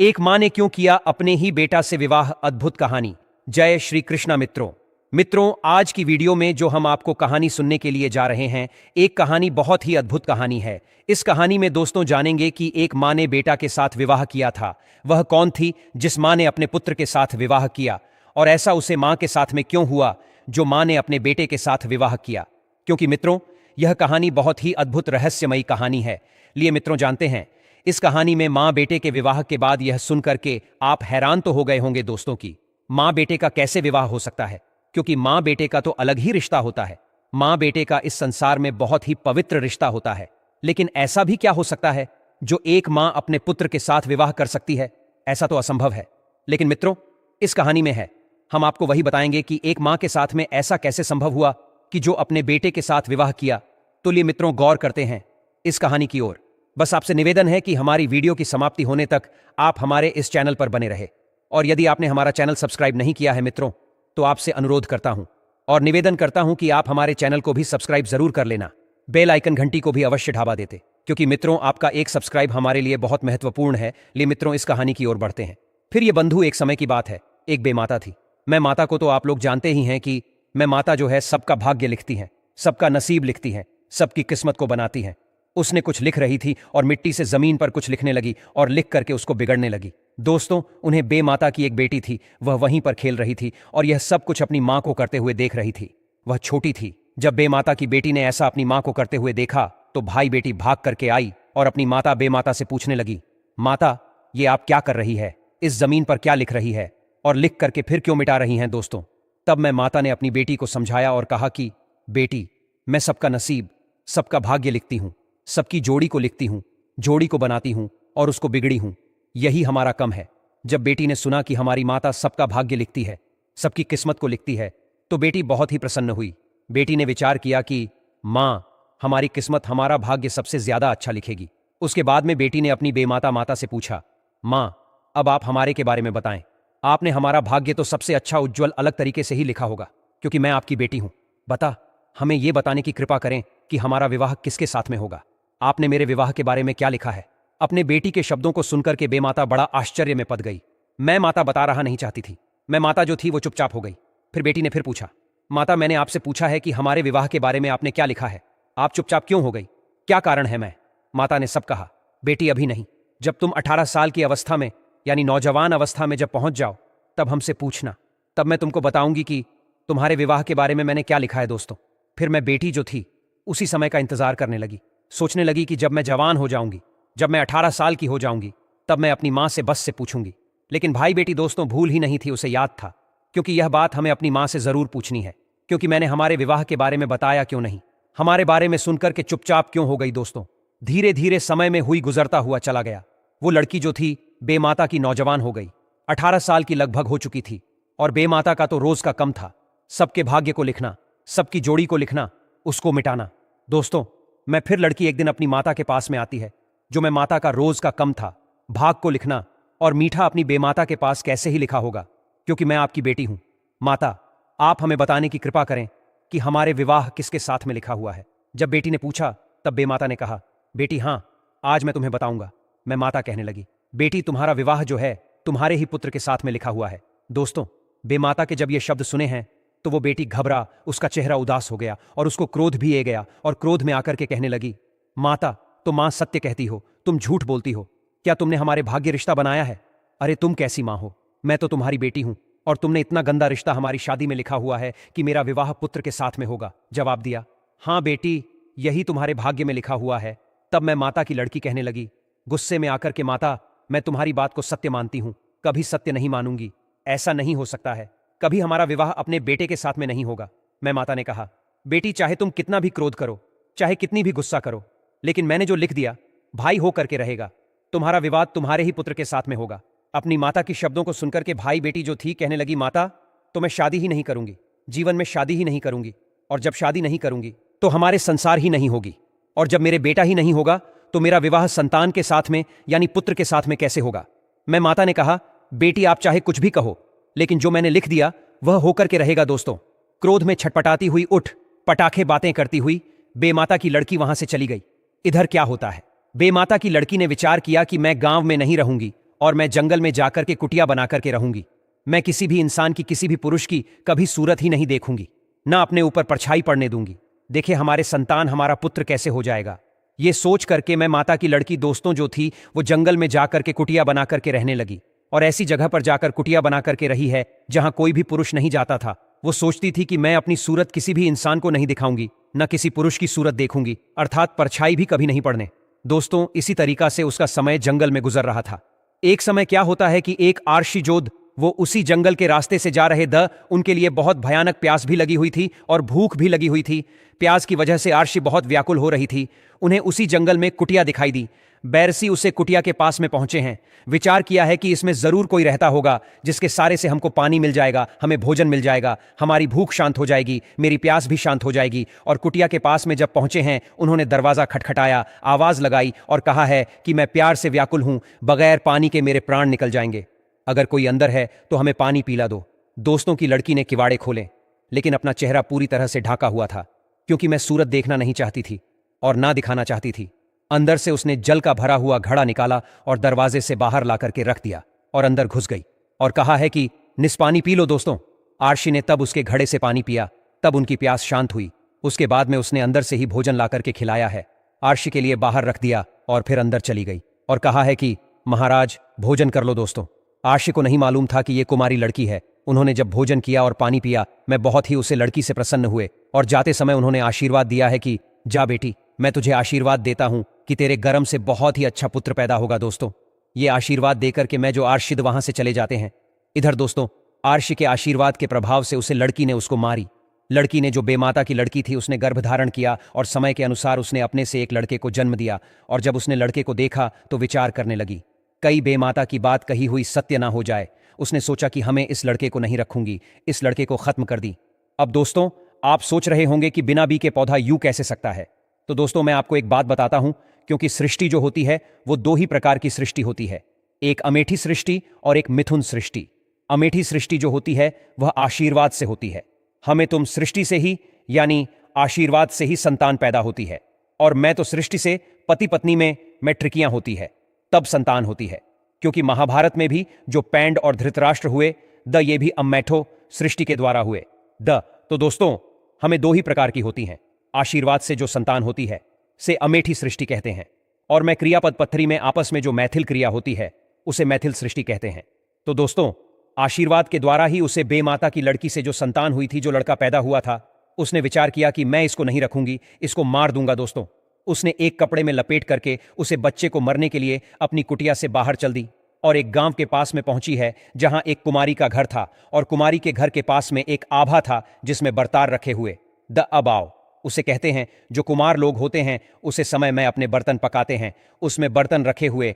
एक मां ने क्यों किया अपने ही बेटा से विवाह, अद्भुत कहानी। जय श्री कृष्णा मित्रों, आज की वीडियो में जो हम आपको कहानी सुनने के लिए जा रहे हैं, एक कहानी बहुत ही अद्भुत कहानी है। इस कहानी में दोस्तों जानेंगे कि एक मां ने बेटा के साथ विवाह किया था। वह कौन थी जिस मां ने अपने पुत्र के साथ विवाह किया, और ऐसा उसे मां के साथ में क्यों हुआ जो मां ने अपने बेटे के साथ विवाह किया। क्योंकि मित्रों, यह कहानी बहुत ही अद्भुत रहस्यमयी कहानी है। लिए मित्रों जानते हैं, इस कहानी में मां बेटे के विवाह के बाद यह सुनकर के आप हैरान तो हो गए होंगे दोस्तों की मां बेटे का कैसे विवाह हो सकता है, क्योंकि मां बेटे का तो अलग ही रिश्ता होता है। मां बेटे का इस संसार में बहुत ही पवित्र रिश्ता होता है। लेकिन ऐसा भी क्या हो सकता है जो एक मां अपने पुत्र के साथ विवाह कर सकती है? ऐसा तो असंभव है। लेकिन मित्रों, इस कहानी में है, हम आपको वही बताएंगे कि एक मां के साथ में ऐसा कैसे संभव हुआ कि जो अपने बेटे के साथ विवाह किया। तो लिए मित्रों, गौर करते हैं इस कहानी की ओर। बस आपसे निवेदन है कि हमारी वीडियो की समाप्ति होने तक आप हमारे इस चैनल पर बने रहे। और यदि आपने हमारा चैनल सब्सक्राइब नहीं किया है मित्रों, तो आपसे अनुरोध करता हूं और निवेदन करता हूं कि आप हमारे चैनल को भी सब्सक्राइब जरूर कर लेना। बेल आइकन घंटी को भी अवश्य ढाबा देते, क्योंकि मित्रों आपका एक सब्सक्राइब हमारे लिए बहुत महत्वपूर्ण है। लिए मित्रों, इस कहानी की ओर बढ़ते हैं। फिर ये बंधु, एक समय की बात है, एक बेमाता थी। मैं माता को तो आप लोग जानते ही हैं कि मैं माता जो है सबका भाग्य लिखती है, सबका नसीब लिखती है, सबकी किस्मत को बनाती है। उसने कुछ लिख रही थी और मिट्टी से जमीन पर कुछ लिखने लगी और लिख करके उसको बिगड़ने लगी। दोस्तों, उन्हें बेमाता की एक बेटी थी, वह वहीं पर खेल रही थी और यह सब कुछ अपनी मां को करते हुए देख रही थी। वह छोटी थी। जब बेमाता की बेटी ने ऐसा अपनी मां को करते हुए देखा तो भाई बेटी भाग करके आई और अपनी माता बेमाता से पूछने लगी, माता, ये आप क्या कर रही है? इस जमीन पर क्या लिख रही है और लिख करके फिर क्यों मिटा रही हैं? दोस्तों, तब मैं माता ने अपनी बेटी को समझाया और कहा कि बेटी, मैं सबका नसीब, सबका भाग्य लिखती हूं, सबकी जोड़ी को लिखती हूं, जोड़ी को बनाती हूं और उसको बिगड़ी हूं। यही हमारा कम है। जब बेटी ने सुना कि हमारी माता सबका भाग्य लिखती है, सबकी किस्मत को लिखती है, तो बेटी बहुत ही प्रसन्न हुई। बेटी ने विचार किया कि मां, हमारी किस्मत, हमारा भाग्य सबसे ज्यादा अच्छा लिखेगी। उसके बाद में बेटी ने अपनी बेमाता माता से पूछा, मां, अब आप हमारे के बारे में बताएं। आपने हमारा भाग्य तो सबसे अच्छा, उज्जवल, अलग तरीके से ही लिखा होगा, क्योंकि मैं आपकी बेटी हूं। बता, हमें यह बताने की कृपा करें कि हमारा विवाह किसके साथ में होगा। आपने मेरे विवाह के बारे में क्या लिखा है? अपने बेटी के शब्दों को सुनकर के बेमाता बड़ा आश्चर्य में पड़ गई। मैं माता बता रहा नहीं चाहती थी। मैं माता जो थी वो चुपचाप हो गई। फिर बेटी ने फिर पूछा, माता, मैंने आपसे पूछा है कि हमारे विवाह के बारे में आपने क्या लिखा है? आप चुपचाप क्यों हो गई? क्या कारण है? मैं माता ने सब कहा। बेटी, अभी नहीं, जब तुम 18 साल की अवस्था में, यानी नौजवान अवस्था में जब पहुंच जाओ, तब हमसे पूछना, तब मैं तुमको बताऊंगी कि तुम्हारे विवाह के बारे में मैंने क्या लिखा है। दोस्तों, फिर मैं बेटी जो थी उसी समय का इंतजार करने लगी। सोचने लगी कि जब मैं जवान हो जाऊंगी, जब मैं 18 साल की हो जाऊंगी, तब मैं अपनी मां से बस से पूछूंगी। लेकिन भाई बेटी दोस्तों, भूल ही नहीं थी, उसे याद था, क्योंकि यह बात हमें अपनी मां से जरूर पूछनी है। क्योंकि मैंने हमारे विवाह के बारे में बताया क्यों नहीं, हमारे बारे में सुनकर के चुपचाप क्यों हो गई। दोस्तों, धीरे धीरे समय में हुई गुजरता हुआ चला गया। वो लड़की जो थी बेमाता की, नौजवान हो गई, 18 साल की लगभग हो चुकी थी। और बेमाता का तो रोज का कम था, सबके भाग्य को लिखना, सबकी जोड़ी को लिखना, उसको मिटाना। दोस्तों, मैं फिर लड़की एक दिन अपनी माता के पास में आती है, जो मैं माता का रोज का कम था, भाग को लिखना और मीठा अपनी बेमाता के पास कैसे ही लिखा होगा, क्योंकि मैं आपकी बेटी हूं। माता, आप हमें बताने की कृपा करें कि हमारे विवाह किसके साथ में लिखा हुआ है। जब बेटी ने पूछा तब बेमाता ने कहा, बेटी हां, आज मैं तुम्हें बताऊंगा। मैं माता कहने लगी, बेटी, तुम्हारा विवाह जो है तुम्हारे ही पुत्र के साथ में लिखा हुआ है। दोस्तों, बेमाता के जब ये शब्द सुने हैं तो वो बेटी घबरा, उसका चेहरा उदास हो गया और उसको क्रोध भी आ गया। और क्रोध में आकर के कहने लगी, माता, तो मां सत्य कहती हो, तुम झूठ बोलती हो। क्या तुमने हमारे भाग्य रिश्ता बनाया है? अरे तुम कैसी मां हो? मैं तो तुम्हारी बेटी हूं और तुमने इतना गंदा रिश्ता हमारी शादी में लिखा हुआ है कि मेरा विवाह पुत्र के साथ में होगा। जवाब दिया, हां बेटी, यही तुम्हारे भाग्य में लिखा हुआ है। तब मैं माता की लड़की कहने लगी, गुस्से में आकर के, माता, मैं तुम्हारी बात को सत्य मानती हूं, कभी सत्य नहीं मानूंगी। ऐसा नहीं हो सकता है, कभी हमारा विवाह अपने बेटे के साथ में नहीं होगा। मैं माता ने कहा, बेटी, चाहे तुम कितना भी क्रोध करो, चाहे कितनी भी गुस्सा करो, लेकिन मैंने जो लिख दिया भाई हो करके रहेगा। तुम्हारा विवाद तुम्हारे ही पुत्र के साथ में होगा। अपनी माता की शब्दों को सुनकर के भाई बेटी जो थी कहने लगी, माता, तो मैं शादी ही नहीं करूंगी, जीवन में शादी ही नहीं करूंगी। और जब शादी नहीं करूंगी तो हमारे संसार ही नहीं होगी। और जब मेरे बेटा ही नहीं होगा तो मेरा विवाह संतान के साथ में, यानी पुत्र के साथ में कैसे होगा। मैं माता ने कहा, बेटी, आप चाहे कुछ भी कहो, लेकिन जो मैंने लिख दिया वह होकर के रहेगा। दोस्तों, क्रोध में छटपटाती हुई, उठ पटाखे बातें करती हुई बेमाता की लड़की वहां से चली गई। इधर क्या होता है, बेमाता की लड़की ने विचार किया कि मैं गांव में नहीं रहूंगी और मैं जंगल में जाकर के कुटिया बनाकर के रहूंगी। मैं किसी भी इंसान की, किसी भी पुरुष की कभी सूरत ही नहीं देखूंगी, ना अपने ऊपर परछाई पड़ने दूंगी। देखे हमारे संतान, हमारा पुत्र कैसे हो जाएगा। ये सोच करके मैं माता की लड़की दोस्तों जो थी वो जंगल में जाकर के कुटिया बना करके रहने लगी, और ऐसी जगह पर जाकर कुटिया बना करके रही है जहां कोई भी पुरुष नहीं जाता था। वो सोचती थी कि मैं अपनी सूरत किसी भी इंसान को नहीं दिखाऊंगी, न किसी पुरुष की सूरत देखूंगी, अर्थात परछाई भी कभी नहीं पड़ने। दोस्तों, इसी तरीका से उसका समय जंगल में गुजर रहा था। एक समय क्या होता है कि एक आरशी जोध, वो उसी जंगल के रास्ते से जा रहे उनके लिए बहुत भयानक प्यास भी लगी हुई थी और भूख भी लगी हुई थी। प्यास की वजह से आरशी बहुत व्याकुल हो रही थी। उन्हें उसी जंगल में कुटिया दिखाई दी। बैरसी उसे कुटिया के पास में पहुंचे हैं। विचार किया है कि इसमें जरूर कोई रहता होगा जिसके सारे से हमको पानी मिल जाएगा, हमें भोजन मिल जाएगा, हमारी भूख शांत हो जाएगी, मेरी प्यास भी शांत हो जाएगी। और कुटिया के पास में जब पहुंचे हैं, उन्होंने दरवाजा खटखटाया, आवाज लगाई और कहा है कि मैं प्यार से व्याकुल हूं, बगैर पानी के मेरे प्राण निकल जाएंगे। अगर कोई अंदर है तो हमें पानी पिला दो। दोस्तों की लड़की ने किवाड़े खोले, लेकिन अपना चेहरा पूरी तरह से ढाका हुआ था, क्योंकि मैं सूरत देखना नहीं चाहती थी और ना दिखाना चाहती थी। अंदर से उसने जल का भरा हुआ घड़ा निकाला और दरवाजे से बाहर ला करके रख दिया और अंदर घुस गई और कहा है कि निस पानी पी लो दोस्तों। आरशी ने तब उसके घड़े से पानी पिया, तब उनकी प्यास शांत हुई। उसके बाद में उसने अंदर से ही भोजन ला करके खिलाया है, आरशी के लिए बाहर रख दिया और फिर अंदर चली गई और कहा है कि महाराज भोजन कर लो दोस्तों। आरशी को नहीं मालूम था कि ये कुमारी लड़की है। उन्होंने जब भोजन किया और पानी पिया, मैं बहुत ही उसे लड़की से प्रसन्न हुए और जाते समय उन्होंने आशीर्वाद दिया है कि जा बेटी, मैं तुझे आशीर्वाद देता हूं कि तेरे गर्म से बहुत ही अच्छा पुत्र पैदा होगा। दोस्तों, ये आशीर्वाद देकर के मैं जो आरशिद वहां से चले जाते हैं। इधर दोस्तों, आरशी के आशीर्वाद के प्रभाव से उसे लड़की ने उसको मारी। लड़की ने, जो बेमाता की लड़की थी, उसने गर्भ धारण किया और समय के अनुसार उसने अपने से एक लड़के को जन्म दिया। और जब उसने लड़के को देखा तो विचार करने लगी, कई बेमाता की बात कही हुई सत्य ना हो जाए। उसने सोचा कि हमें इस लड़के को नहीं रखूंगी, इस लड़के को खत्म कर दी। अब दोस्तों, आप सोच रहे होंगे कि बिना बी के पौधा यूं कैसे सकता है। तो दोस्तों, मैं आपको एक बात बताता हूं, क्योंकि सृष्टि जो होती है वो दो ही प्रकार की सृष्टि होती है, एक अमेठी सृष्टि और एक मिथुन सृष्टि। अमेठी सृष्टि जो होती है वह आशीर्वाद से होती है। हमें तुम सृष्टि से ही, यानी आशीर्वाद से ही संतान पैदा होती है, और मैं तो सृष्टि से, पति पत्नी में मैट्रिकियां होती है, तब संतान होती है। क्योंकि महाभारत में भी जो पैंड और धृतराष्ट्र हुए, ये भी अम्मैठो सृष्टि के द्वारा हुए। तो दोस्तों, हमें दो ही प्रकार की होती हैं। आशीर्वाद से जो संतान होती है से अमेठी सृष्टि कहते हैं, और मैं क्रियापद पत्थरी में आपस में जो मैथिल क्रिया होती है उसे मैथिल सृष्टि कहते हैं। तो दोस्तों, आशीर्वाद के द्वारा ही उसे बेमाता की लड़की से जो संतान हुई थी, जो लड़का पैदा हुआ था, उसने विचार किया कि मैं इसको नहीं रखूंगी, इसको मार दूंगा। दोस्तों, उसने एक कपड़े में लपेट करके उसे बच्चे को मरने के लिए अपनी कुटिया से बाहर चल दी और एक गांव के पास में पहुंची है, जहां एक कुमारी का घर था, और कुमारी के घर के पास में एक आभा था जिसमें बर्तार रखे हुए, अबाव उसे कहते हैं। जो कुमार लोग होते हैं उसे समय में अपने बर्तन पकाते हैं, उसमें बर्तन रखे हुए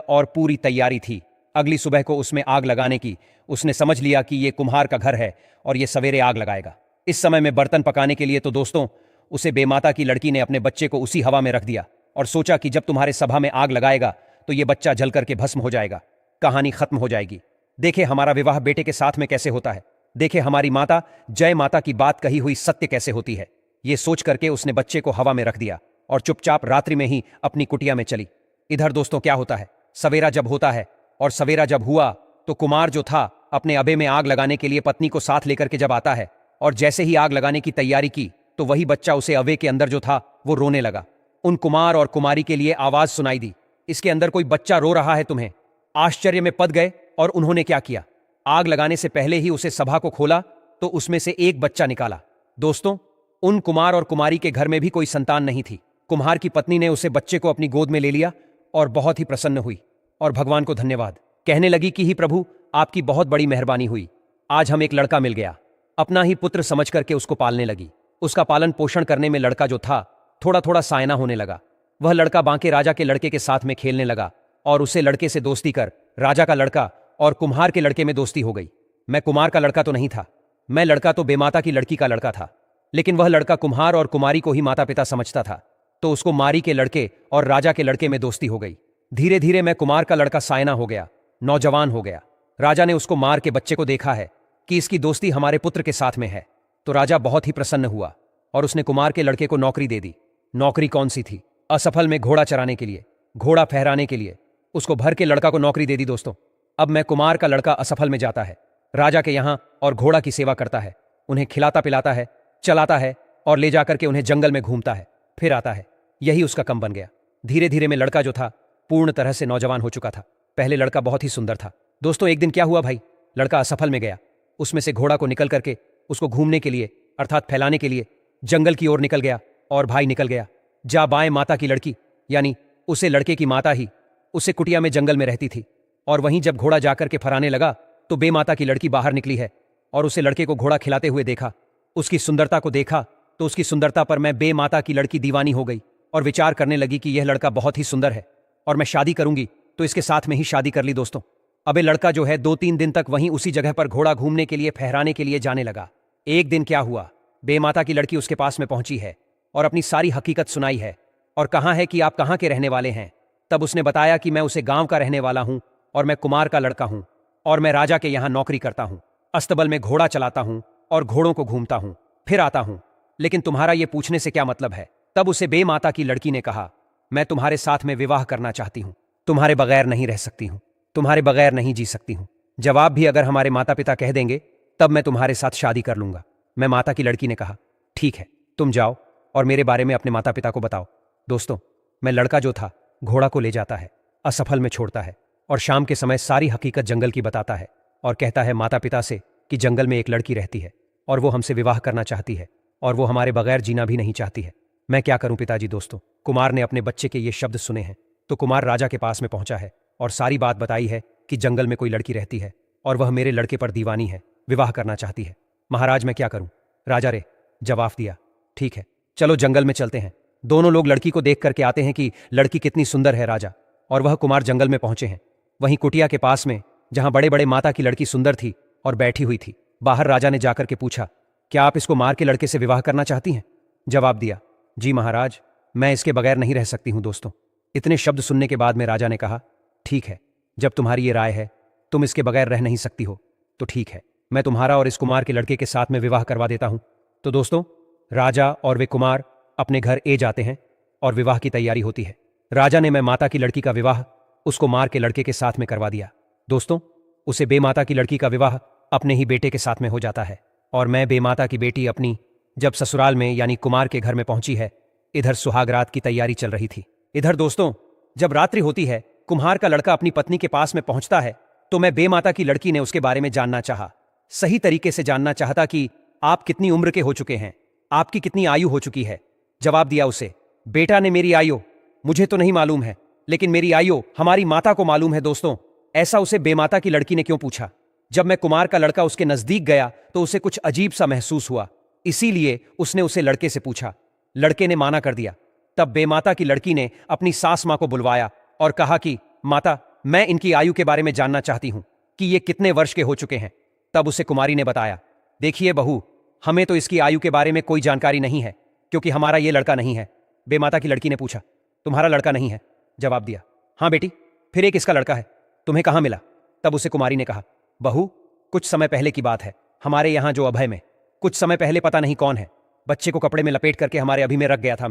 और पूरी तैयारी थी अगली सुबह को उसमें आग लगाने की। उसने समझ लिया कि ये कुम्हार का घर है और ये सवेरे आग लगाएगा। इस समय में बर्तन पकाने के लिए तो दोस्तों, उसे बेमाता की लड़की ने अपने बच्चे को उसी हवा में रख दिया और सोचा कि जब तुम्हारे सभा में आग लगाएगा तो ये बच्चा जल करके भस्म हो जाएगा, कहानी खत्म हो जाएगी। देखे हमारा विवाह बेटे के साथ में कैसे होता है, देखे हमारी माता जय माता की बात कही हुई सत्य कैसे होती है। ये सोच करके उसने बच्चे को हवा में रख दिया और चुपचाप रात्रि में ही अपनी कुटिया में चली। इधर दोस्तों क्या होता है, सवेरा जब होता है, और सवेरा जब हुआ तो कुमार जो था अपने अबे में आग लगाने के लिए पत्नी को साथ लेकर के जब आता है, और जैसे ही आग लगाने की तैयारी की तो वही बच्चा उसे अबे के अंदर जो था वो रोने लगा। उन कुमार और कुमारी के लिए आवाज सुनाई दी, इसके अंदर कोई बच्चा रो रहा है तुम्हें। आश्चर्य में पद गए और उन्होंने क्या किया, आग लगाने से पहले ही उसे सभा को खोला तो उसमें से एक बच्चा निकाला। दोस्तों, उन कुमार और कुमारी के घर में भी कोई संतान नहीं थी। कुम्हार की पत्नी ने उसे बच्चे को अपनी गोद में ले लिया और बहुत ही प्रसन्न हुई और भगवान को धन्यवाद कहने लगी कि ही प्रभु, आपकी बहुत बड़ी मेहरबानी हुई, आज हम एक लड़का मिल गया। अपना ही पुत्र समझ करके उसको पालने लगी। उसका पालन पोषण करने में लड़का जो था थोड़ा थोड़ा सायना होने लगा। वह लड़का बांके राजा के लड़के के साथ में खेलने लगा और उसे लड़के से दोस्ती कर राजा का लड़का और कुम्हार के लड़के में दोस्ती हो गई। मैं कुमार का लड़का तो नहीं था, मैं लड़का तो बेमाता की लड़की का लड़का था, लेकिन वह लड़का कुम्हार और कुमारी को ही माता पिता समझता था, तो उसको मारी के लड़के और राजा के लड़के में दोस्ती हो गई। धीरे धीरे मैं कुमार का लड़का सायना हो गया, नौजवान हो गया। राजा ने उसको मार के बच्चे को देखा है कि इसकी दोस्ती हमारे पुत्र के साथ में है, तो राजा बहुत ही प्रसन्न हुआ और उसने कुमार के लड़के को नौकरी दे दी। नौकरी कौन सी थी? असफल में घोड़ा चराने के लिए, घोड़ा फहराने के लिए। उसको भर के लड़का को नौकरी दे दी दोस्तों। अब मैं कुमार का लड़का असफल में जाता है राजा के यहाँ और घोड़ा की सेवा करता है, उन्हें खिलाता पिलाता है, चलाता है और ले जाकर के उन्हें जंगल में घूमता है, फिर आता है। यही उसका कम बन गया। धीरे धीरे में लड़का जो था पूर्ण तरह से नौजवान हो चुका था। पहले लड़का बहुत ही सुंदर था दोस्तों। एक दिन क्या हुआ भाई, लड़का असफल में गया। उसमें से घोड़ा को निकल करके उसको घूमने के लिए अर्थात फैलाने के लिए जंगल की ओर निकल गया और भाई निकल गया। जा बाएं माता की लड़की यानी उसे लड़के की माता ही उसे कुटिया में जंगल में रहती थी। और वहीं जब घोड़ा जाकर के फराने लगा तो बेमाता की लड़की बाहर निकली है और उसे लड़के को घोड़ा खिलाते हुए देखा। उसकी सुंदरता को देखा तो उसकी सुंदरता पर मैं बेमाता की लड़की दीवानी हो गई और विचार करने लगी कि यह लड़का बहुत ही सुंदर है और मैं शादी करूंगी तो इसके साथ में ही शादी कर ली दोस्तों। अबे लड़का जो है 2-3 दिन तक वहीं उसी जगह पर घोड़ा घूमने के लिए फहराने के लिए जाने लगा। एक दिन क्या हुआ, बेमाता की लड़की उसके पास में पहुंची है और अपनी सारी हकीकत सुनाई है और कहा है कि आप कहाँ के रहने वाले हैं। तब उसने बताया कि मैं उसे गांव का रहने वाला हूं और मैं कुमार का लड़का हूं और मैं राजा के यहां नौकरी करता हूं, अस्तबल में घोड़ा चलाता हूं और घोड़ों को घूमता हूं, फिर आता हूं। लेकिन तुम्हारा ये पूछने से क्या मतलब है। तब उसे बेमाता की लड़की ने कहा, मैं तुम्हारे साथ में विवाह करना चाहती हूं, तुम्हारे बगैर नहीं रह सकती हूं, तुम्हारे बगैर नहीं जी सकती हूं। जवाब भी अगर हमारे माता पिता कह देंगे तब मैं तुम्हारे साथ शादी कर लूंगा। मैं माता की लड़की ने कहा, ठीक है तुम जाओ और मेरे बारे में अपने माता पिता को बताओ। दोस्तों, मैं लड़का जो था घोड़ा को ले जाता है, असफल में छोड़ता है और शाम के समय सारी हकीकत जंगल की बताता है और कहता है माता पिता से कि जंगल में एक लड़की रहती है और वो हमसे विवाह करना चाहती है और वो हमारे बगैर जीना भी नहीं चाहती है। मैं क्या करूं पिताजी। दोस्तों, कुमार ने अपने बच्चे के ये शब्द सुने हैं तो कुमार राजा के पास में पहुंचा है और सारी बात बताई है कि जंगल में कोई लड़की रहती है और वह मेरे लड़के पर दीवानी है, विवाह करना चाहती है। महाराज मैं क्या करूं। राजा रे जवाब दिया, ठीक है चलो जंगल में चलते हैं। दोनों लोग लड़की को देख करके आते हैं कि लड़की कितनी सुंदर है राजा। और वह कुमार जंगल में पहुंचे हैं। वहीं कुटिया के पास में जहां बड़े बड़े माता की लड़की सुंदर थी और बैठी हुई थी, बाहर राजा ने जाकर के पूछा, क्या आप इसको मार के लड़के से विवाह करना चाहती हैं। जवाब दिया, जी महाराज मैं इसके बगैर नहीं रह सकती हूं। दोस्तों, इतने शब्द सुनने के बाद में राजा ने कहा, ठीक है जब तुम्हारी ये राय है, तुम इसके बगैर रह नहीं सकती हो तो ठीक है, मैं तुम्हारा और इस कुमार के लड़के के साथ में विवाह करवा देता हूं। तो दोस्तों, राजा और वे कुमार अपने घर जाते हैं और विवाह की तैयारी होती है। राजा ने मैं माता की लड़की का विवाह उस कुमार के लड़के के साथ में करवा दिया। दोस्तों, उसे बेमाता की लड़की का विवाह अपने ही बेटे के साथ में हो जाता है और मैं बेमाता की बेटी अपनी जब ससुराल में यानी कुमार के घर में पहुंची है, इधर सुहागरात की तैयारी चल रही थी। इधर दोस्तों, जब रात्रि होती है, कुम्हार का लड़का अपनी पत्नी के पास में पहुंचता है तो मैं बेमाता की लड़की ने उसके बारे में जानना चाहा, सही तरीके से जानना चाहता कि आप कितनी उम्र के हो चुके हैं, आपकी कितनी आयु हो चुकी है। जवाब दिया उसे, बेटा ने मेरी आयु मुझे तो नहीं मालूम है, लेकिन मेरी आयु हमारी माता को मालूम है। दोस्तों, ऐसा उसे बेमाता की लड़की ने क्यों पूछा। जब मैं कुमार का लड़का उसके नजदीक गया तो उसे कुछ अजीब सा महसूस हुआ, इसीलिए उसने उसे लड़के से पूछा। लड़के ने माना कर दिया। तब बेमाता की लड़की ने अपनी सास मां को बुलवाया और कहा कि माता, मैं इनकी आयु के बारे में जानना चाहती हूं कि ये कितने वर्ष के हो चुके हैं। तब उसे कुमारी ने बताया, देखिए बहू, हमें तो इसकी आयु के बारे में कोई जानकारी नहीं है क्योंकि हमारा ये लड़का नहीं है। बेमाता की लड़की ने पूछा, तुम्हारा लड़का नहीं है। जवाब दिया, हाँ बेटी, फिर एक इसका लड़का है, तुम्हें कहां मिला। तब उसे कुमारी ने कहा, बहू, कुछ समय पहले की बात है, हमारे यहां जो अभय में कुछ समय पहले पता नहीं कौन है, बच्चे को कपड़े में लपेट करके हमारे अभी में रख गया था।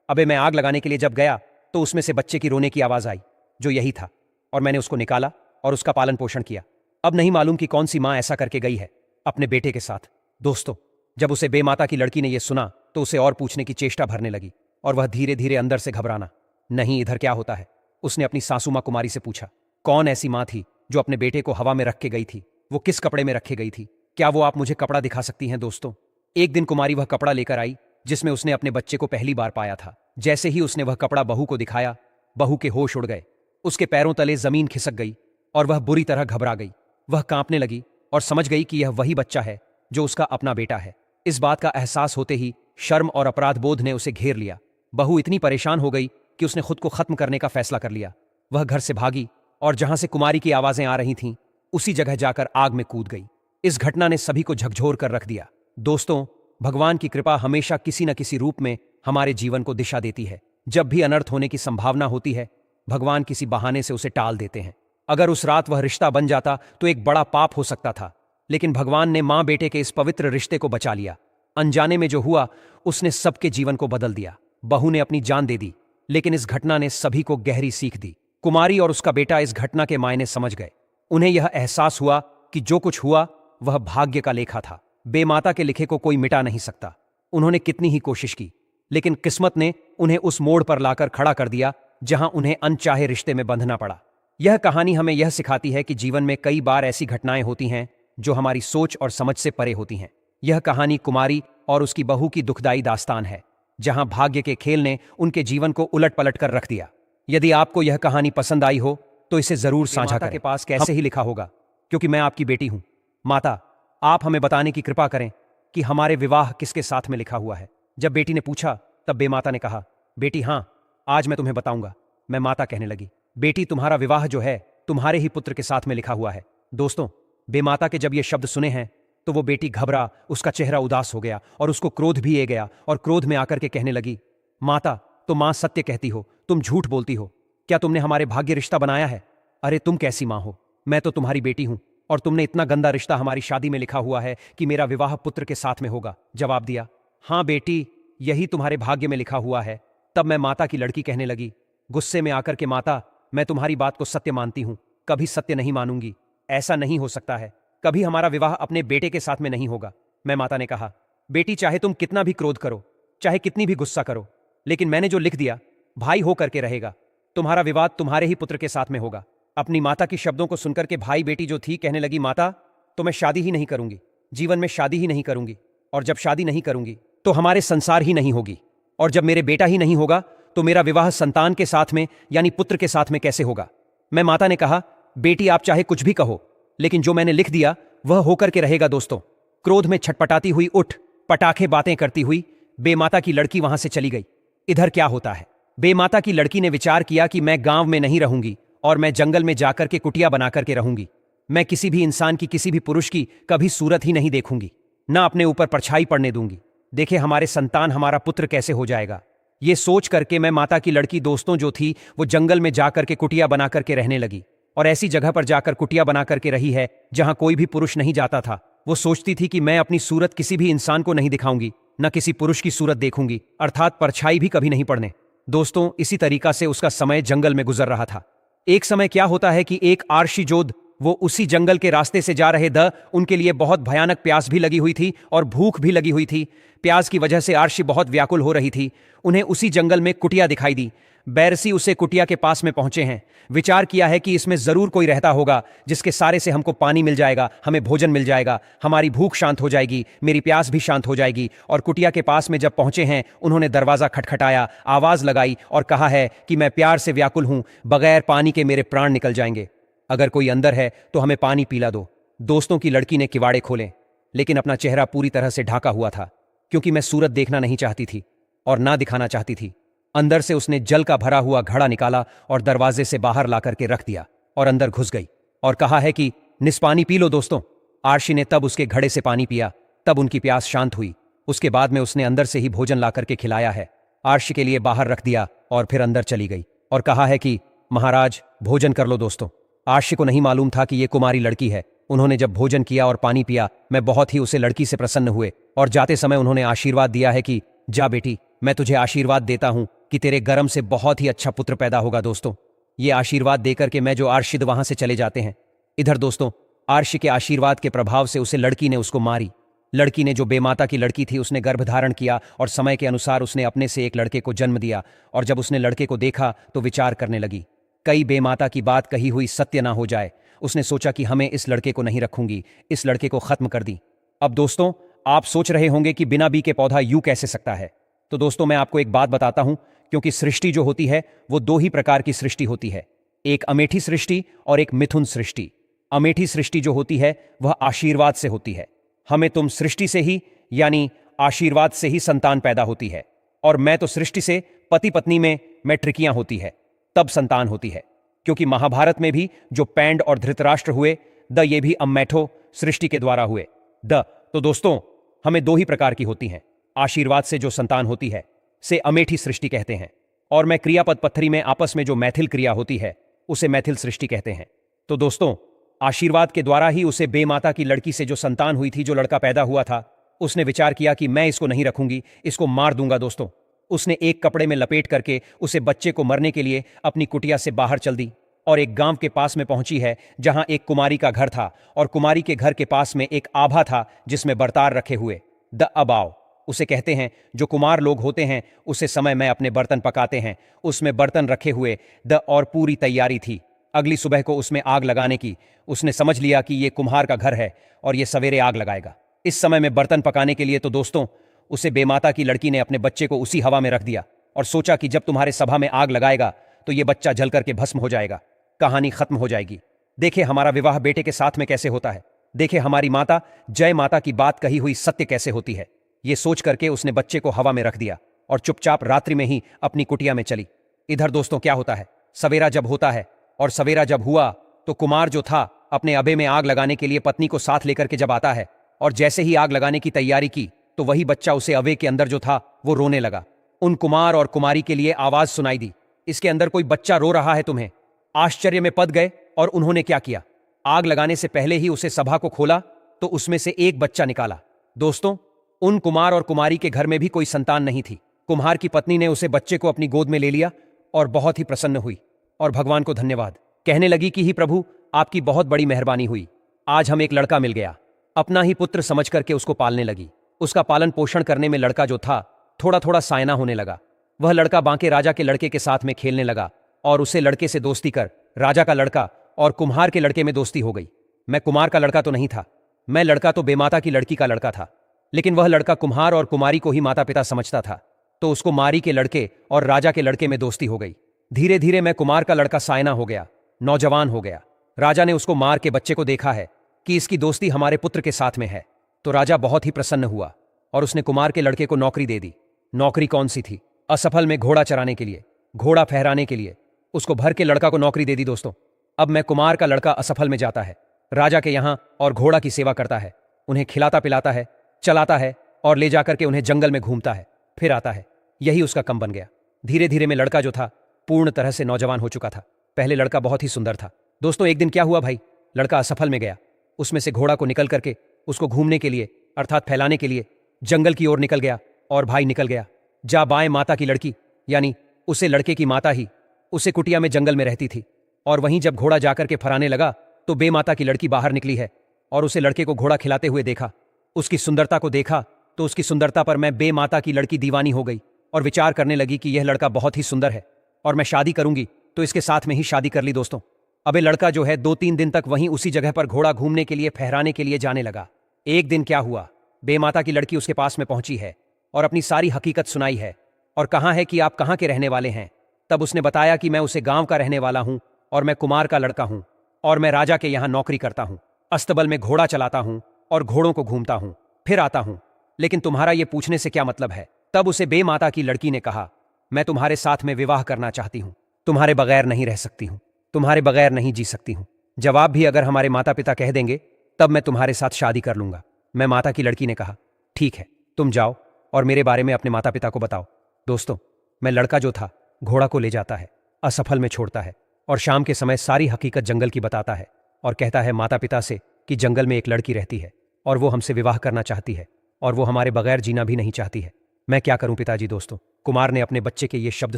अबे मैं आग लगाने के लिए जब गया तो उसमें से बच्चे की रोने की आवाज आई, जो यही था, और मैंने उसको निकाला और उसका पालन पोषण किया। अब नहीं मालूम कि कौन सी मां ऐसा करके गई है अपने बेटे के साथ। दोस्तों, जब उसे बेमाता की लड़की ने यह सुना तो उसे और पूछने की चेष्टा भरने लगी और वह धीरे धीरे अंदर से घबराना, नहीं इधर क्या होता है। उसने अपनी सासू मां कुमारी से पूछा, कौन ऐसी मां थी जो अपने बेटे को हवा में रख के गई थी, वो किस कपड़े में रखे गई थी, क्या वो आप मुझे कपड़ा दिखा सकती हैं। दोस्तों, एक दिन कुमारी वह कपड़ा लेकर आई जिसमें उसने अपने बच्चे को पहली बार पाया था। जैसे ही उसने वह कपड़ा बहू को दिखाया, बहू के होश उड़ गए, उसके पैरों तले जमीन खिसक गई और वह बुरी तरह घबरा गई। वह कांपने लगी और समझ गई कि यह वही बच्चा है जो उसका अपना बेटा है। इस बात का एहसास होते ही शर्म और अपराध बोध ने उसे घेर लिया। बहू इतनी परेशान हो गई कि उसने खुद को खत्म करने का फैसला कर लिया। वह घर से भागी और जहां से कुमारी की आवाजें आ रही थीं, उसी जगह जाकर आग में कूद गई। इस घटना ने सभी को झकझोर कर रख दिया। दोस्तों, भगवान की कृपा हमेशा किसी न किसी रूप में हमारे जीवन को दिशा देती है। जब भी अनर्थ होने की संभावना होती है, भगवान किसी बहाने से उसे टाल देते हैं। अगर उस रात वह रिश्ता बन जाता तो एक बड़ा पाप हो सकता था, लेकिन भगवान ने मां बेटे के इस पवित्र रिश्ते को बचा लिया। अनजाने में जो हुआ उसने सबके जीवन को बदल दिया। बहू ने अपनी जान दे दी, लेकिन इस घटना ने सभी को गहरी सीख दी। कुमारी और उसका बेटा इस घटना के मायने समझ गए। उन्हें यह एहसास हुआ कि जो कुछ हुआ वह भाग्य का लेखा था। बेमाता के लिखे को कोई मिटा नहीं सकता। उन्होंने कितनी ही कोशिश की, लेकिन किस्मत ने उन्हें उस मोड़ पर लाकर खड़ा कर दिया जहां उन्हें अनचाहे रिश्ते में बंधना पड़ा। यह कहानी हमें यह सिखाती है कि जीवन में कई बार ऐसी घटनाएं होती हैं जो हमारी सोच और समझ से परे होती हैं। यह कहानी कुमारी और उसकी बहू की दुखदाई दास्तान है, जहां भाग्य के खेल ने उनके जीवन को उलट पलट कर रख दिया। यदि आपको यह कहानी पसंद आई हो तो इसे जरूर साझा करें। के पास कैसे ही लिखा होगा, क्योंकि मैं आपकी बेटी हूं। माता, आप हमें बताने की कृपा करें कि हमारे विवाह किसके साथ में लिखा हुआ है। जब बेटी ने पूछा तब बेमाता ने कहा, बेटी हाँ, आज मैं तुम्हें बताऊंगा। मैं माता कहने लगी, बेटी तुम्हारा विवाह जो है तुम्हारे ही पुत्र के साथ में लिखा हुआ है। दोस्तों, बेमाता के जब ये शब्द सुने हैं तो वो बेटी घबरा, उसका चेहरा उदास हो गया और उसको क्रोध भी आ गया और क्रोध में आकर के कहने लगी, माता तो मां सत्य कहती हो, तुम झूठ बोलती हो। क्या तुमने हमारे भाग्य रिश्ता बनाया है? अरे तुम कैसी मां हो, मैं तो तुम्हारी बेटी हूं और तुमने इतना गंदा रिश्ता हमारी शादी में लिखा हुआ है कि मेरा विवाह पुत्र के साथ में होगा। जवाब दिया, हाँ बेटी, यही तुम्हारे भाग्य में लिखा हुआ है। तब मैं माता की लड़की कहने लगी, गुस्से में आकर के, माता मैं तुम्हारी बात को सत्य मानती हूं, कभी सत्य नहीं मानूंगी। ऐसा नहीं हो सकता है, कभी हमारा विवाह अपने बेटे के साथ में नहीं होगा। मैं माता ने कहा, बेटी चाहे तुम कितना भी क्रोध करो, चाहे कितनी भी गुस्सा करो, लेकिन मैंने जो लिख दिया भाई हो करके रहेगा। तुम्हारा विवाद तुम्हारे ही पुत्र के साथ में होगा। अपनी माता के शब्दों को सुनकर के भाई बेटी जो थी कहने लगी, माता तो मैं शादी ही नहीं करूंगी, जीवन में शादी ही नहीं करूंगी, और जब शादी नहीं करूंगी तो हमारे संसार ही नहीं होगी, और जब मेरे बेटा ही नहीं होगा तो मेरा विवाह संतान के साथ में यानी पुत्र के साथ में कैसे होगा। मैं माता ने कहा, बेटी आप चाहे कुछ भी कहो, लेकिन जो मैंने लिख दिया वह होकर के रहेगा। दोस्तों, क्रोध में छटपटाती हुई उठ पटाखे बातें करती हुई बेमाता की लड़की वहां से चली गई। इधर क्या होता है, बेमाता की लड़की ने विचार किया कि मैं गांव में नहीं रहूंगी और मैं जंगल में जाकर के कुटिया बनाकर के रहूंगी। मैं किसी भी इंसान की, किसी भी पुरुष की कभी सूरत ही नहीं देखूंगी, ना अपने ऊपर परछाई पड़ने दूंगी। देखे हमारे संतान, हमारा पुत्र कैसे हो जाएगा। ये सोच करके मैं माता की लड़की दोस्तों जो थी वो जंगल में जाकर के कुटिया बना करके रहने लगी, और ऐसी जगह पर जाकर कुटिया बना करके रही है जहां कोई भी पुरुष नहीं जाता था। वो सोचती थी कि मैं अपनी सूरत किसी भी इंसान को नहीं दिखाऊंगी, न किसी पुरुष की सूरत देखूंगी, अर्थात परछाई भी कभी नहीं पड़ने। दोस्तों, इसी तरीका से उसका समय जंगल में गुजर रहा था। एक समय क्या होता है कि एक आरशी जोध वो उसी जंगल के रास्ते से जा रहे द उनके लिए बहुत भयानक प्यास भी लगी हुई थी और भूख भी लगी हुई थी। प्यास की वजह से आरशी बहुत व्याकुल हो रही थी। उन्हें उसी जंगल में कुटिया दिखाई दी। बैरसी उसे कुटिया के पास में पहुंचे हैं। विचार किया है कि इसमें जरूर कोई रहता होगा जिसके सारे से हमको पानी मिल जाएगा, हमें भोजन मिल जाएगा, हमारी भूख शांत हो जाएगी, मेरी प्यास भी शांत हो जाएगी। और कुटिया के पास में जब पहुंचे हैं उन्होंने दरवाजा खटखटाया, आवाज लगाई और कहा है कि मैं प्यार से व्याकुल हूं, बगैर पानी के मेरे प्राण निकल जाएंगे, अगर कोई अंदर है तो हमें पानी पिला दो। दोस्तों की लड़की ने किवाड़े खोले, लेकिन अपना चेहरा पूरी तरह से ढाका हुआ था, क्योंकि मैं सूरत देखना नहीं चाहती थी और ना दिखाना चाहती थी। अंदर से उसने जल का भरा हुआ घड़ा निकाला और दरवाजे से बाहर ला करके रख दिया और अंदर घुस गई और कहा है कि निस पानी पी लो। दोस्तों, आरशी ने तब उसके घड़े से पानी पिया, तब उनकी प्यास शांत हुई। उसके बाद में उसने अंदर से ही भोजन ला करके खिलाया है, आरशी के लिए बाहर रख दिया और फिर अंदर चली गई और कहा है कि महाराज भोजन कर लो। दोस्तों, आरशी को नहीं मालूम था कि ये कुमारी लड़की है। उन्होंने जब भोजन किया और पानी पिया, मैं बहुत ही उसे लड़की से प्रसन्न हुए और जाते समय उन्होंने आशीर्वाद दिया है कि जा बेटी, मैं तुझे आशीर्वाद देता हूं कि तेरे गर्म से बहुत ही अच्छा पुत्र पैदा होगा। दोस्तों, ये आशीर्वाद देकर के मैं जो आरशिद वहां से चले जाते हैं। इधर दोस्तों, आरशी के आशीर्वाद के प्रभाव से उसे लड़की ने उसको मारी। लड़की ने, जो बेमाता की लड़की थी, उसने गर्भ धारण किया और समय के अनुसार उसने अपने से एक लड़के को जन्म दिया। और जब उसने लड़के को देखा तो विचार करने लगी, कई बेमाता की बात कही हुई सत्य ना हो जाए। उसने सोचा कि हमें इस लड़के को नहीं रखूंगी, इस लड़के को खत्म कर दी। अब दोस्तों, आप सोच रहे होंगे कि बिना बी के पौधा यूं कैसे सकता है। तो दोस्तों, मैं आपको एक बात बताता हूं, क्योंकि सृष्टि जो होती है वो दो ही प्रकार की सृष्टि होती है, एक अमेठी सृष्टि और एक मिथुन सृष्टि। अमेठी सृष्टि जो होती है वह आशीर्वाद से होती है। हमें तुम सृष्टि से ही यानी आशीर्वाद से ही संतान पैदा होती है, और मैं तो सृष्टि से पति पत्नी में मैट्रिकियां होती है, तब संतान होती है। क्योंकि महाभारत में भी जो पैंड और धृतराष्ट्र हुए, द ये भी अम्मैठो सृष्टि के द्वारा हुए द। तो दोस्तों, हमें दो ही प्रकार की होती हैं। आशीर्वाद से जो संतान होती है से अमेठी सृष्टि कहते हैं, और मैं क्रियापद पत्थरी में आपस में जो मैथिल क्रिया होती है उसे मैथिल सृष्टि कहते हैं। तो दोस्तों, आशीर्वाद के द्वारा ही उसे बेमाता की लड़की से जो संतान हुई थी, जो लड़का पैदा हुआ था, उसने विचार किया कि मैं इसको नहीं रखूंगी, इसको मार दूंगा। दोस्तों, उसने एक कपड़े में लपेट करके उसे बच्चे को मरने के लिए अपनी कुटिया से बाहर चल दी और एक गांव के पास में पहुंची है जहां एक कुमारी का घर था और कुमारी के घर के पास में एक आभा था जिसमें बर्तार रखे हुए द अबाव उसे कहते हैं। जो कुमार लोग होते हैं उसे समय में अपने बर्तन पकाते हैं। उसमें बर्तन रखे हुए द और पूरी तैयारी थी अगली सुबह को उसमें आग लगाने की। उसने समझ लिया कि ये कुम्हार का घर है और ये सवेरे आग लगाएगा। इस समय में बर्तन पकाने के लिए तो दोस्तों उसे बेमाता की लड़की ने अपने बच्चे को उसी हवा में रख दिया और सोचा कि जब तुम्हारे सभा में आग लगाएगा तो ये बच्चा जल करके भस्म हो जाएगा, कहानी खत्म हो जाएगी। देखे हमारा विवाह बेटे के साथ में कैसे होता है, देखे हमारी माता जय माता की बात कही हुई सत्य कैसे होती है। ये सोच करके उसने बच्चे को हवा में रख दिया और चुपचाप रात्रि में ही अपनी कुटिया में चली। इधर दोस्तों क्या होता है, सवेरा जब होता है और सवेरा जब हुआ तो कुमार जो था अपने अबे में आग लगाने के लिए पत्नी को साथ लेकर के जब आता है और जैसे ही आग लगाने की तैयारी की तो वही बच्चा उसे अवे के अंदर जो था वो रोने लगा। उन कुमार और कुमारी के लिए आवाज सुनाई दी, इसके अंदर कोई बच्चा रो रहा है तुम्हें। आश्चर्य में पड़ गए और उन्होंने क्या किया, आग लगाने से पहले ही उसे सभा को खोला तो उसमें से एक बच्चा निकाला। दोस्तों उन कुमार और कुमारी के घर में भी कोई संतान नहीं थी। कुम्हार की पत्नी ने उसे बच्चे को अपनी गोद में ले लिया और बहुत ही प्रसन्न हुई और भगवान को धन्यवाद कहने लगी कि ही प्रभु आपकी बहुत बड़ी मेहरबानी हुई, आज हम एक लड़का मिल गया। अपना ही पुत्र समझ करके उसको पालने लगी। उसका पालन पोषण करने में लड़का जो था थोड़ा थोड़ा सायना होने लगा। वह लड़का बांके राजा के लड़के के साथ में खेलने लगा और उसे लड़के से दोस्ती कर राजा का लड़का और कुम्हार के लड़के में दोस्ती हो गई। मैं कुमार का लड़का तो नहीं था, मैं लड़का तो बेमाता की लड़की का लड़का था, लेकिन वह लड़का कुम्हार और कुमारी को ही माता पिता समझता था तो उसको मारी के लड़के और राजा के लड़के में दोस्ती हो गई। धीरे धीरे मैं कुमार का लड़का सायना हो गया, नौजवान हो गया। राजा ने उसको मार के बच्चे को देखा है कि इसकी दोस्ती हमारे पुत्र के साथ में है तो राजा बहुत ही प्रसन्न हुआ और उसने कुमार के लड़के को नौकरी दे दी। नौकरी कौन सी थी, असफल में घोड़ा चराने के लिए, घोड़ा फहराने के लिए उसको भर के लड़का को नौकरी दे दी। दोस्तों अब मैं कुमार का लड़का असफल में जाता है राजा के यहां और घोड़ा की सेवा करता है, उन्हें खिलाता पिलाता है, चलाता है और ले जाकर के उन्हें जंगल में घूमता है, फिर आता है। यही उसका काम बन गया। धीरे धीरे में लड़का जो था पूर्ण तरह से नौजवान हो चुका था। पहले लड़का बहुत ही सुंदर था। दोस्तों एक दिन क्या हुआ भाई, लड़का असफल में गया, उसमें से घोड़ा को निकल करके उसको घूमने के लिए अर्थात फैलाने के लिए जंगल की ओर निकल गया और भाई निकल गया। जा बाएं माता की लड़की यानी उसे लड़के की माता ही उसे कुटिया में जंगल में रहती थी और वहीं जब घोड़ा जाकर के फराने लगा तो बेमाता की लड़की बाहर निकली है और उसे लड़के को घोड़ा खिलाते हुए देखा। उसकी सुंदरता को देखा तो उसकी सुंदरता पर मैं बेमाता की लड़की दीवानी हो गई और विचार करने लगी कि यह लड़का बहुत ही सुंदर है और मैं शादी करूंगी तो इसके साथ में ही शादी कर ली। दोस्तों अबे लड़का जो है 2-3 दिन तक वहीं उसी जगह पर घोड़ा घूमने के लिए फहराने के लिए जाने लगा। एक दिन क्या हुआ, बेमाता की लड़की उसके पास में पहुंची है और अपनी सारी हकीकत सुनाई है और कहा है कि आप कहाँ के रहने वाले हैं। तब उसने बताया कि मैं उसे गांव का रहने वाला हूं और मैं कुमार का लड़का हूं और मैं राजा के यहां नौकरी करता हूं, अस्तबल में घोड़ा चलाता हूं और घोड़ों को घूमता हूं, फिर आता हूं, लेकिन तुम्हारा ये पूछने से क्या मतलब है। तब उसे बेमाता की लड़की ने कहा, मैं तुम्हारे साथ में विवाह करना चाहती हूं, तुम्हारे बगैर नहीं रह सकती हूं, तुम्हारे बगैर नहीं जी सकती हूं। जवाब भी अगर हमारे माता पिता कह देंगे तब मैं तुम्हारे साथ शादी कर लूंगा। मैं माता की लड़की ने कहा, ठीक है तुम जाओ और मेरे बारे में अपने माता पिता को बताओ। दोस्तों मैं लड़का जो था घोड़ा को ले जाता है, असफल में छोड़ता है और शाम के समय सारी हकीकत जंगल की बताता है और कहता है माता पिता से कि जंगल में एक लड़की रहती है और वो हमसे विवाह करना चाहती है और वो हमारे बगैर जीना भी नहीं चाहती है। मैं क्या करूं पिताजी। दोस्तों कुमार ने अपने बच्चे के ये शब्द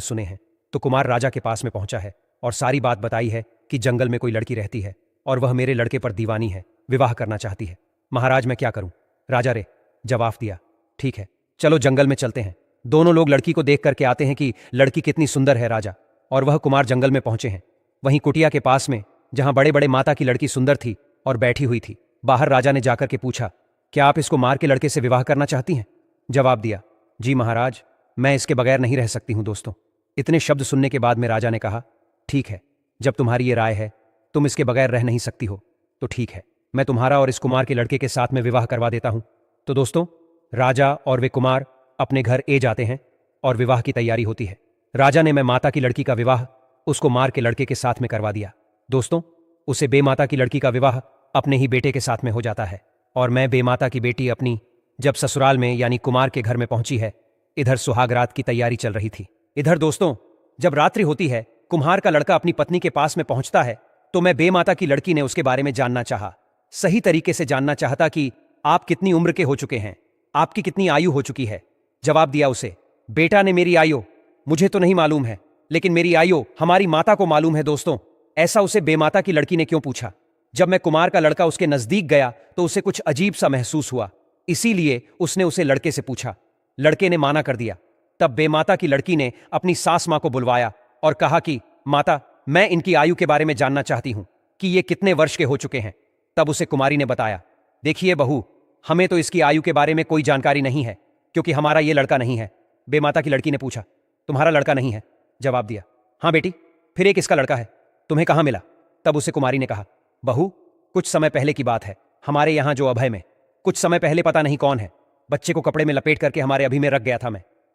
सुने हैं तो कुमार राजा के पास में पहुंचा है और सारी बात बताई है कि जंगल में कोई लड़की रहती है और वह मेरे लड़के पर दीवानी है, विवाह करना चाहती है। महाराज मैं क्या करूं। राजा रे जवाब दिया, ठीक है चलो जंगल में चलते हैं। दोनों लोग लड़की को देख करके आते हैं कि लड़की कितनी सुंदर है। राजा और वह कुमार जंगल में पहुंचे हैं, वहीं कुटिया के पास में जहां बड़े बड़े माता की लड़की सुंदर थी और बैठी हुई थी। बाहर राजा ने जाकर के पूछा, क्या आप इसको मार के लड़के से विवाह करना चाहती हैं। जवाब दिया, जी महाराज मैं इसके बगैर नहीं रह सकती हूं। दोस्तों इतने शब्द सुनने के बाद में राजा ने कहा, ठीक है जब तुम्हारी ये राय है तुम इसके बगैर रह नहीं सकती हो तो ठीक है, मैं तुम्हारा और इस कुमार के लड़के के साथ में विवाह करवा देता हूं। तो दोस्तों राजा और वे कुमार अपने घर जाते हैं और विवाह की तैयारी होती है। राजा ने मैं माता की लड़की का विवाह उसको मार के लड़के के साथ में करवा दिया। दोस्तों उसे बेमाता की लड़की का विवाह अपने ही बेटे के साथ में हो जाता है और मैं बेमाता की बेटी अपनी जब ससुराल में यानी कुमार के घर में पहुंची है, इधर सुहागरात की तैयारी चल रही थी। इधर दोस्तों जब रात्रि होती है, कुम्हार का लड़का अपनी पत्नी के पास में पहुंचता है तो मैं बेमाता की लड़की ने उसके बारे में जानना चाहा, सही तरीके से जानना चाहता कि आप कितनी उम्र के हो चुके हैं, आपकी कितनी आयु हो चुकी है। जवाब दिया उसे बेटा ने मेरी आयु, मुझे तो नहीं मालूम है, लेकिन मेरी आयु हमारी माता को मालूम है। दोस्तों, ऐसा उसे बेमाता की लड़की ने क्यों पूछा? जब मैं कुमार का लड़का उसके नजदीक गया तो उसे कुछ अजीब सा महसूस हुआ, इसीलिए उसने उसे लड़के से पूछा। लड़के ने माना कर दिया। तब बेमाता की लड़की ने अपनी सास मां को बुलवाया और कहा कि माता, मैं इनकी आयु के बारे में जानना चाहती हूं कि ये कितने वर्ष के हो चुके हैं। तब उसे कुमारी ने बताया, देखिए बहू, हमें तो इसकी आयु के बारे में कोई जानकारी नहीं है, क्योंकि हमारा ये लड़का नहीं है। बेमाता की लड़की ने पूछा, तुम्हारा लड़का नहीं है? जवाब दिया, हाँ बेटी। फिर एक किसका लड़का है? तुम्हें कहां मिला? तब उसे कुमारी ने कहा, बहू, कुछ समय पहले की बात है। हमारे यहां जो अभय में कुछ समय पहले पता नहीं कौन है, बच्चे को कपड़े में लपेट करके हमारे अभी में रख गया था।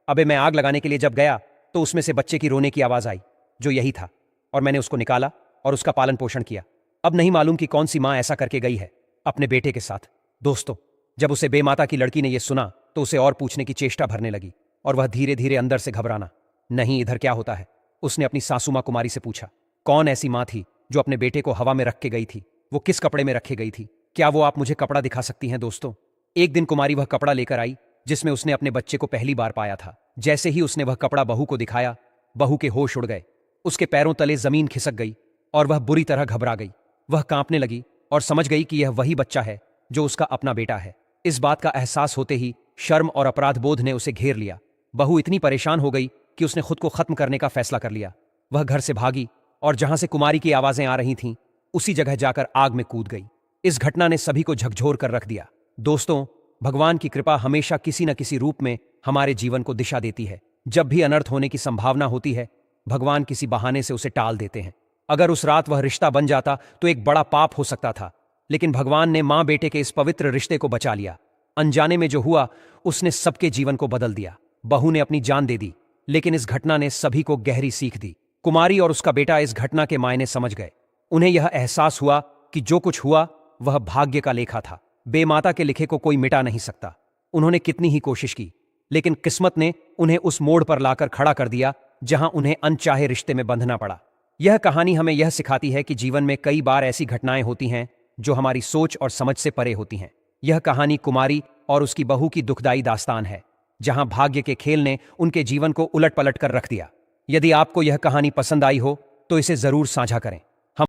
अबे मैं आग लगाने के लिए जब गया तो उसमें से बच्चे की रोने की आवाज आई, जो यही था, और मैंने उसको निकाला और उसका पालन पोषण किया। अब नहीं मालूम कि कौन सी मां ऐसा करके गई है अपने बेटे के साथ। दोस्तों, जब उसे बेमाता की लड़की ने यह सुना तो उसे और पूछने की चेष्टा भरने लगी, और वह धीरे धीरे अंदर से घबराना, नहीं इधर क्या होता है, उसने अपनी सासू मां कुमारी से पूछा। कौन ऐसी मां थी जो अपने बेटे को हवा में रख के गई थी? वो किस कपड़े में रखे गई थी? क्या वो आप मुझे कपड़ा दिखा सकती हैं? दोस्तों, एक दिन कुमारी वह कपड़ा लेकर आई जिसमें उसने अपने बच्चे को पहली बार पाया था। जैसे ही उसने वह कपड़ा बहू को दिखाया, बहू के होश उड़ गए। उसके पैरों तले जमीन खिसक गई और वह बुरी तरह घबरा गई। वह कांपने लगी और समझ गई कि यह वही बच्चा है जो उसका अपना बेटा है। इस बात का एहसास होते ही शर्म और अपराध बोध ने उसे घेर लिया। बहू इतनी परेशान हो गई कि उसने खुद को खत्म करने का फैसला कर लिया। वह घर से भागी और जहां से कुमारी की आवाजें आ रही थीं, उसी जगह जाकर आग में कूद गई। इस घटना ने सभी को झकझोर कर रख दिया। दोस्तों, भगवान की कृपा हमेशा किसी न किसी रूप में हमारे जीवन को दिशा देती है। जब भी अनर्थ होने की संभावना होती है, भगवान किसी बहाने से उसे टाल देते हैं। अगर उस रात वह रिश्ता बन जाता तो एक बड़ा पाप हो सकता था, लेकिन भगवान ने मां बेटे के इस पवित्र रिश्ते को बचा लिया। अनजाने में जो हुआ उसने सबके जीवन को बदल दिया। बहू ने अपनी जान दे दी, लेकिन इस घटना ने सभी को गहरी सीख दी। कुमारी और उसका बेटा इस घटना के मायने समझ गए। उन्हें यह एहसास हुआ कि जो कुछ हुआ वह भाग्य का लेखा था। बेमाता के लिखे को कोई मिटा नहीं सकता। उन्होंने कितनी ही कोशिश की, लेकिन किस्मत ने उन्हें उस मोड़ पर लाकर खड़ा कर दिया जहां उन्हें अनचाहे रिश्ते में बंधना पड़ा। यह कहानी हमें यह सिखाती है कि जीवन में कई बार ऐसी घटनाएं होती हैं जो हमारी सोच और समझ से परे होती हैं। यह कहानी कुमारी और उसकी बहू की दुखदाई दास्तान है, जहां भाग्य के खेल ने उनके जीवन को उलट पलट कर रख दिया। यदि आपको यह कहानी पसंद आई हो तो इसे जरूर साझा करें।